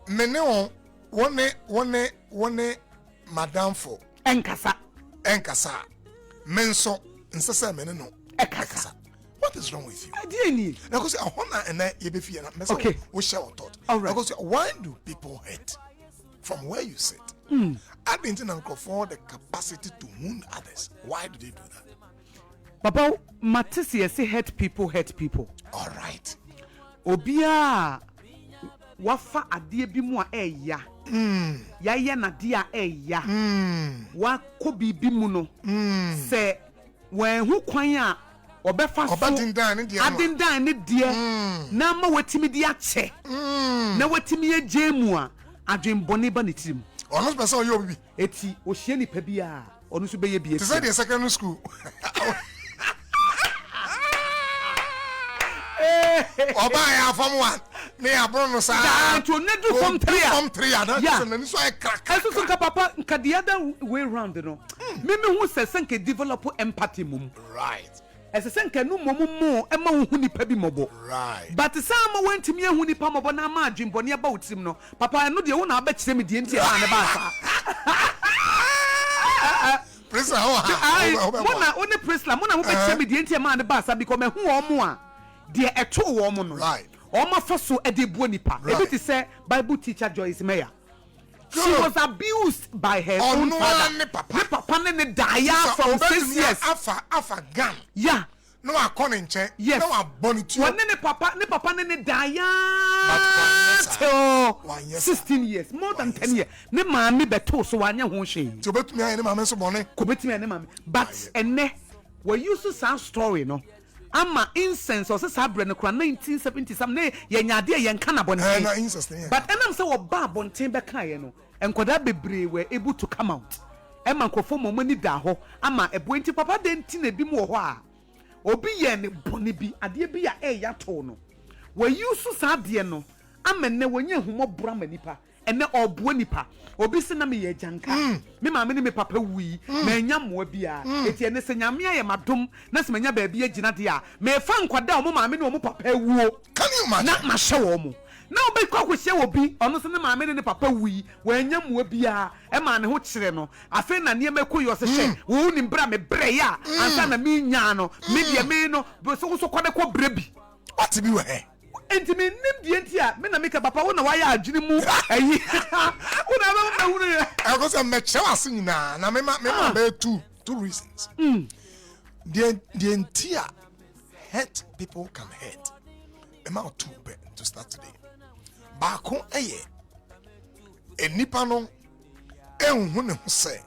mene one madam for enkasa menso nsese mene no ekasa. What is wrong with you? Because I wanna and you be fear. Okay, we share our thought. Because why do people hate from where you sit? I didn't for the capacity to wound others. Why do they do that? Papa, Matisi say hurt people. All right. Obia wafa adie bi mu a eya. Ya na dia eya. Wa ko bibi mu no. Se wen hu kwan a obefa so adindan ne die na ma watimi di ache na watimi ejemu a adwenbone ba ne tirim ono person yo bibi eti o hie nipa bi a ono so beye bi eti say the secondary school oba ya form 1 me abro no sa to ne do form 3 ada so na ni so e crack eso so nka papa nka the other way round no me hu se senke develop empathy mum right ese senke no mum ema hu nipa bi mobo right but some went me hu nipa mobo na ma adwenbone aba otim no papa no de wo na aba kire me de nti e ma ne ba sa Prisla ho mona one Prisla mona mo be kire me de nti e ma ne ba sa because me hu omo a de eto wo mo no right Oma faso edebu nipa. Ebi ti say Bible teacher Joyce Meyer. She was abused by her own father. Ne papa ne daya from 6 years. Afa gun. Yeah. No a kon nche. Yes. No a bonitu. One ne papa ne daya. 16 years, more than 10 years. Ne maami beto so wanya ho hwe. Ti obetumi aye ne maami so bone. Ko betumi aye ne maami. But enne we use some story no. Ama incense or say sabre no kra 1970 some ne yenyade yenka na bonten but enam say wo ba bonten be kan no enkoda bebre were able to come out ema nkofo momani da ho ama eboenti papa denti na bi mu ho a obi ye ne boni bi ade bi ya ya to no we use saade no ama ne wonye humobra manipa ene obo nipa obi se na me ye janka me ma me ne me papa wi ma nya moa bia eti ene se nyame aye madom na se manya ba bia gina de a me fa nkwada o mo ma me ne o mo papa wuo can you imagine na ma hye wo mo na obi kwa hye obi ono se ne ma me ne papa wi wa nya moa bia e ma ne ho kire no afi na ne makoyi o se hye wo ni bra me bre ya ansa na me nya no me de me no so kwade ko bre bi what be we here enti me nim die enti a me na make papa wo na wa ya adwene mu ayi wo na ba hu ne I go say me che wase nyina na me be two reasons the enti a hurt people can hurt am two to start today baako eye enipa no enhu ne ho say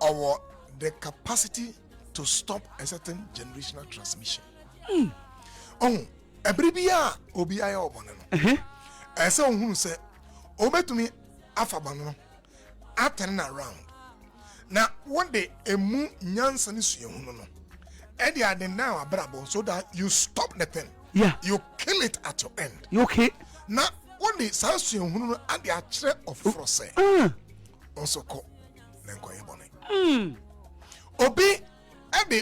or the capacity to stop a certain generational transmission Ebribia obi aya obone no ese ohunu se obetumi afabano no turn around na one day emu nyansa ni suehunu no e dey aden now abrabo so that you stop the thing you kill it at your end you okay na one day sa suehunu no ade a kire of frose also ko na nkoye bone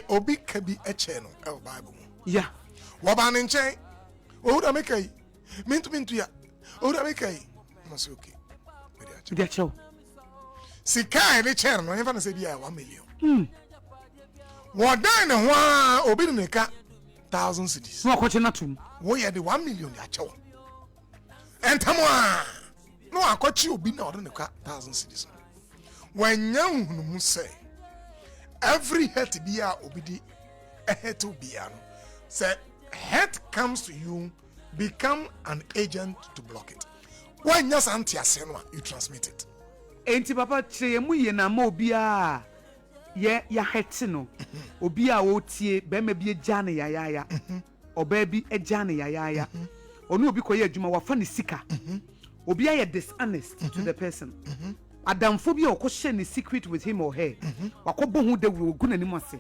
obi kabi eche no e Bible mu wabane nchen Oda mekai. Mintu ya. Oda mekai. Masi okay. Media chow. Sika ni chen no even say bia 1 million. Wodan ne ho obi ne ka 1,000 cedis. No akwache na tum. Wo ye de 1 million ya chow. Entamo a. No akwache obi na odo ne ka 1,000 cedis. Wanya hunu mu say every hurt bia obi di hurt bia no. Say hate comes to you, become an agent to block it. When you're anti-asenwa, you transmit it. Enti papa cheye mu ye na ma obia ye ya hate no. Obia wo tie be ma bi eja ne yaya. Oba bi eja ne yaya. Onu obi koye adwuma wa fa ne sika. Obia ye dishonest to the person. Adamfo bi okwo ne secret with him or her. Wakobo hu de wo gu nanim ase.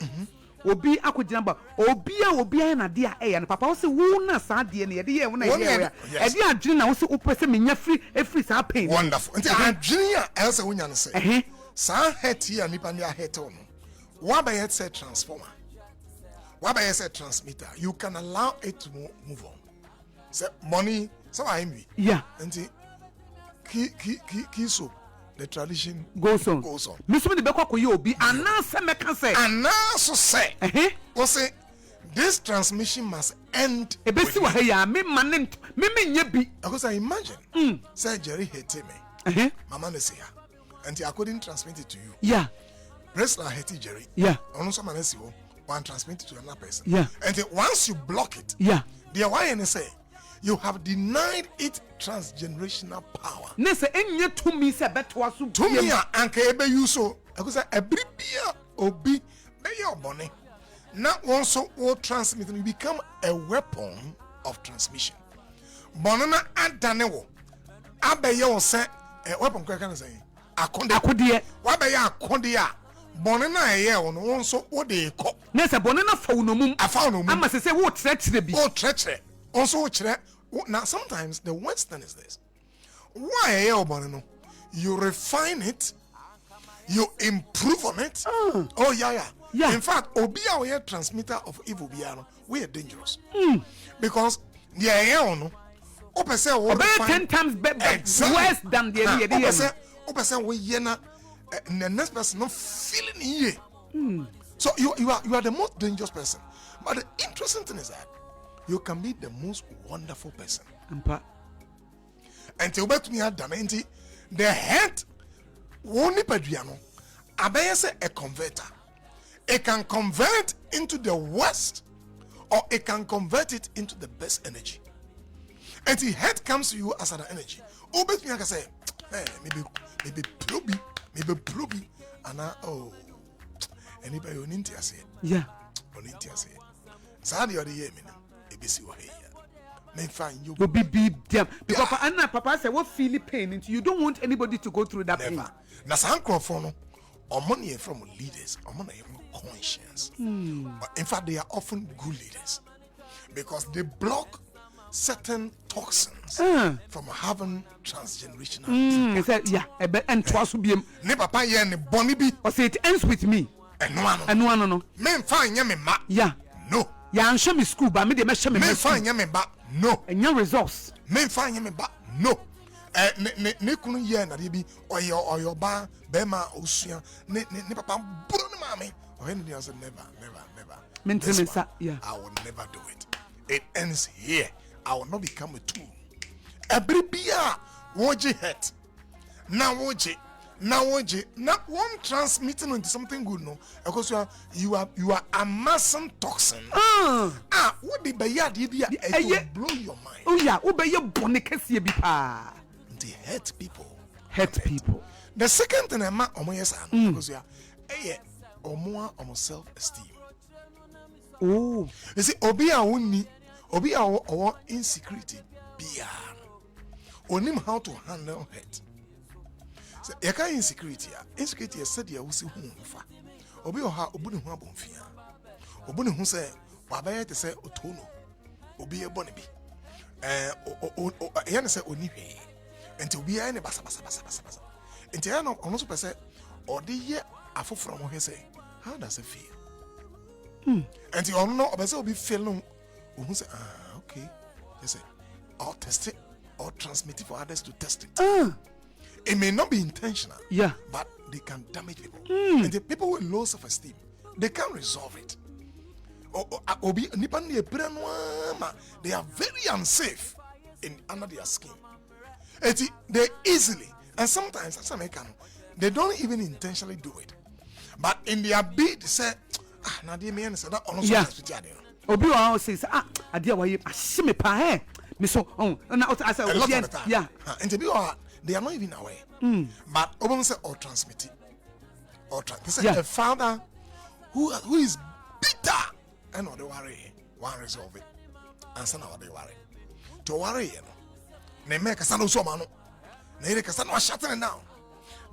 Obi akogina ba obi na de a papa wo se wo na sa de ne ye wo na ye e de adwene na wo se opese menya free sa pain wonderful nti adwene a else wo nya no se sa het here nipa ne a het no wa ba yet say transformer wa ba yet say transmitter you can allow it to move on say money so I me yeah nti so the tradition goes on. Miss me the beko you be anasa meka say. Anaso say. O say this transmission must end. Ebesi wa ya me manent me nye bi. Because I imagine say Jerry hate me. Mama ne say ya. And I couldn't transmit it to you. Yeah. Wrestler hate Jerry. Yeah. Ono so man say one transmit it to another person. Yeah. And once you block it. Yeah. The why say you have denied it transgenerational power. Nese enye to me say beto aso. To me anka ebe you so. Because everybia obi be your money. Now also will transmit and become a weapon of transmission. Bonana adanewo. Abeye o say a weapon kwa kan say akonde. Wa be ya akonde a bonana eye o no wonso wo de ko. Na se bonana fa wo no mum. Afa no mum. Ama se wo trechre bi. O trechre. Also chere. Now sometimes the worst thing is this. Why eye o bonano? You refine it. You improve on it. Oh yeah. Yeah. In fact, Obia we are transmitter of evil biano. We are dangerous. Because the air no. Opese wo 10 times worse than the other. Opese we yena the next person not feeling ye. So you are the most dangerous person. But the interesting thing is that you can be the most wonderful person. And to bet me at Damenti, the head won't paduano. Abaya say a converter. It can convert into the worst, or it can convert it into the best energy. And the head comes to you as an energy. Oh, but me I can say, hey, maybe proby, and oh, anybody on India say, yeah, on India say, Sadi or the Yemen, ABC or here. May find you will be them because Papa said, what feel pain into you don't want anybody to go through that never. pain. Na sankrofo or money from leaders, or money from conscience. But in fact, they are often good leaders because they block certain toxins from having transgenerational. He said, yeah, and twice will be ne papa ye ne boni bi. Or say it ends with me. And no. Men fine me ma. Yeah. No. Ya answer me school, but me de me show me. Men fine me ba. No. And your results. Men fine me ba. No. Ne kunu ye na de bi oyo ba be ma osua ne papa buru ne mama o he ne say never. Yeah. I will never do it. It ends here. I will not become a tool. Every bia woje het na woje na one transmitting into something good no because you are amassing toxin. What the bia it will blow your mind. Oh yeah, wo be ye bone kese bi pa. They hurt people. The second thing I ma omo yes because omo self-esteem. Oh, you see obi a insecurity bia onim how to handle hurt. So you can insecurity is said ya wusi hu mfa obi oha obu ne hu abonfia obu ne hu say wabaye te say otono obi e bone bi ya ne say oni hwe enti obi ya ne basa enti ya no ono so pese odi ye afoforo mo hwe say how does it feel enti ono no obese obi feel no who say okay they say I'll test it or transmit it for others to test it. It may not be intentional, yeah, but they can damage people. And the people with low self-esteem, they can't resolve it. They are very unsafe under their skin. They easily, and sometimes they don't even intentionally do it. But in their bid, say, yeah. Obi wa says, adia wa ye ashime pa he. Me so na I say yeah. And they are not even aware. But Obama said or transmit it. They say a father who is bitter and not worry, one resolve it. And son of they worry. To worry, you know. They make a son of so man. They make a son of shutting down.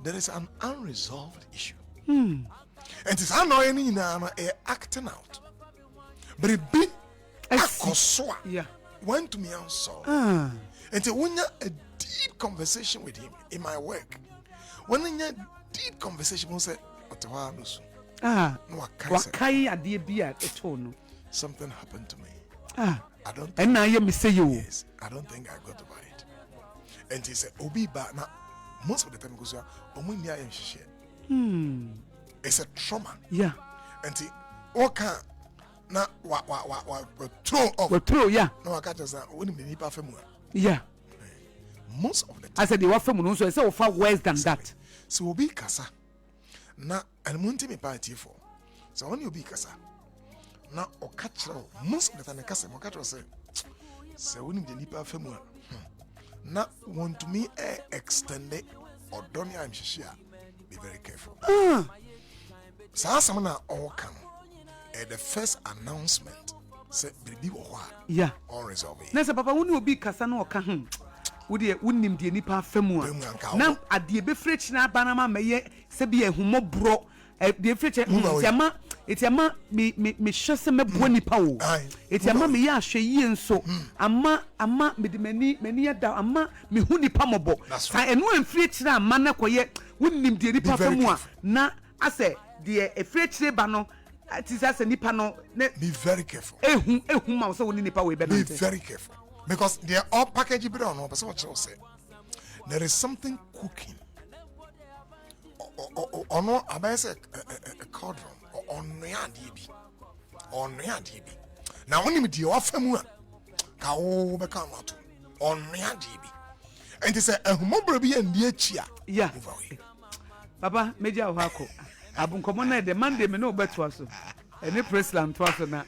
There is an unresolved issue. And it's annoying now acting out. But it be yeah. Went to me and saw. And when you a deep conversation with him in my work, when you a deep conversation, we say, something happened to me. I don't think, and now you say you. Yes, I don't think I got over it. And he said, Obi ba na most of the time goes on share. It's a trauma. Yeah. And he okay na wa throw off. We throw, yeah. No, I can't just say when the nipa femu. Yeah. Most of the time. I said they were femu so I say far worse than that. So Obi kasa na and munti me party for. So when you be kasa na o catch most of the time kasa mo catch say when the nipa femu na want to me extend it or don't I'm sure be very careful. So someone all come at the first announcement say baby wo yeah all resolve it. Na say papa woni obi kasa na o ka wodi wonim de nipa femu na ade be fresh na banama meye se bi ehumobro de fresh etiama me hwese mebo nipa wo etiama me ya hwe yie nso ama me de mani ada ama me hu nipa mobo sa eno enfire kire ama na koye wonim de nipa femu a na ase de efire kire ba no ati nipa no be very careful. Ehu ma so woni nipa we be be very careful. Because they are all packaged but no, but what you say. There is something cooking. Or no, I say a cauldron or DB. Or DB. Now when you do offer more, Kao become out on DB. And they say a humble be and dear chia. Yeah. Papa, Major Wako. Abun common the Monday me no bet was. Any press land twas na.